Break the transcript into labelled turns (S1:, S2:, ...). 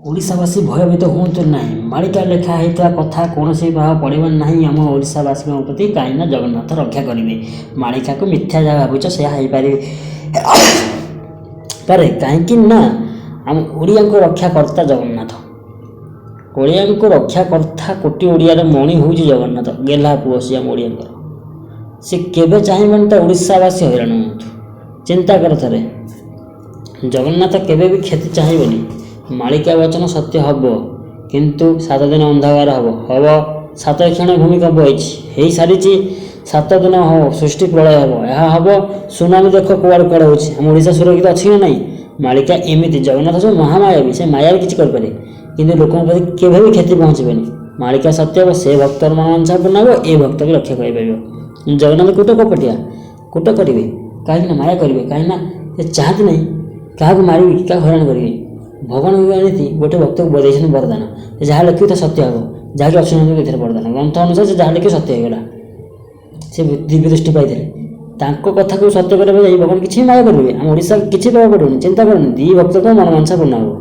S1: ଓଡ଼ିଶାବାସୀ ଭୟଭୀତ ହୁଅନ୍ତୁ ନାହିଁ। ମାଳିକା ଲେଖା ହୋଇଥିବା କଥା କୌଣସି ପ୍ରଭାବ ପଡ଼ିବ ନାହିଁ ଆମ ଓଡ଼ିଶାବାସୀଙ୍କ ପ୍ରତି, କାହିଁକିନା ଜଗନ୍ନାଥ ରକ୍ଷା କରିବେ। ମାଳିକାକୁ ମିଥ୍ୟା ଯାହା ଭାବୁଛ ସେହା ହେଇପାରିବେ ପାରେ, କାହିଁକି ନା ଆମ ଓଡ଼ିଆଙ୍କୁ ରକ୍ଷାକର୍ତ୍ତା ଜଗନ୍ନାଥ। ଓଡ଼ିଆଙ୍କୁ ରକ୍ଷାକର୍ତ୍ତା କୋଟି ଓଡ଼ିଆର ମଣି ହେଉଛି ଜଗନ୍ନାଥ। ଗେହ୍ଲା ପୁଅ ସିଏ ଆମ ଓଡ଼ିଆଙ୍କର। ସେ କେବେ ଚାହିଁବନି ତା ଓଡ଼ିଶାବାସୀ ହଇରାଣ ହୁଅନ୍ତୁ। ଚିନ୍ତା କର ଥରେ, ଜଗନ୍ନାଥ କେବେ ବି କ୍ଷତି ଚାହିଁବନି। ମାଳିକା ବଚନ ସତ୍ୟ ହେବ, କିନ୍ତୁ 7 ଦିନ ଅନ୍ଧାର ହେବ 7 କ୍ଷଣ ଭୂମିକମ୍ପ ହେଇସାରିଛି। 7 ଦିନ ହେବ ସୃଷ୍ଟି ପ୍ରଳୟ ହେବ, ଏହା ହେବ ସୁନାମି। ଦେଖ କୁଆଡ଼େ କୁଆଡ଼େ ହେଉଛି। ଆମ ଓଡ଼ିଶା ସୁରକ୍ଷିତ ଅଛି ନା ନାହିଁ? ମାଳିକା ଏମିତି, ଜଗନ୍ନାଥ ଯେଉଁ ମହାମାୟାବୀ, ସେ ମାୟାରେ କିଛି କରିପାରେ, କିନ୍ତୁ ଲୋକଙ୍କ ପ୍ରତି କେବେ ବି କ୍ଷତି ପହଞ୍ଚିବନି। ମାଳିକା ସତ୍ୟ ହେବ, ସେ ଭକ୍ତର ମନବାଞ୍ଛା ପୂର୍ଣ୍ଣ ହେବ, ଏ ଭକ୍ତକୁ ରକ୍ଷା କରିପାରିବ। ଜଗନ୍ନାଥ କପଟିଆ କୋଟ କରିବେ, କାହିଁକିନା ମାୟା କରିବେ, କାହିଁକିନା ସେ ଚାହାନ୍ତି ନାହିଁ କାହାକୁ ମାରିବେ, କାହାକୁ ହଇରାଣ କରିବେ। ଭଗବାନ ଏମିତି ଗୋଟେ ଭକ୍ତକୁ ଦେଇଛନ୍ତି ବରଦାନ, ସେ ଯାହା ଲେଖିବେ ତା ସତ୍ୟ ହେବ। ଯାହାକି ଅସୁନାଥ ଏଥିରେ ବରଦାନ, ଗ୍ରନ୍ଥ ଅନୁସାରେ ସେ ଯାହା ଲେଖିବେ ସତ୍ୟ ହେଇଗଲା। ସେ ଦିବ୍ୟ ଦୃଷ୍ଟି ପାଇଥିଲେ, ତାଙ୍କ କଥାକୁ ସତ୍ୟ କରିବା ଯାଇ ଭଗବାନ କିଛି ମାୟା କରିବେ। ଆମ ଓଡ଼ିଶା କିଛି ପ୍ରଭାବ ପଡ଼ିବନି, ଚିନ୍ତା କରନି। 2 ଭକ୍ତଙ୍କ ମନବାଞ୍ଛା ପୂର୍ଣ୍ଣ ହେବ।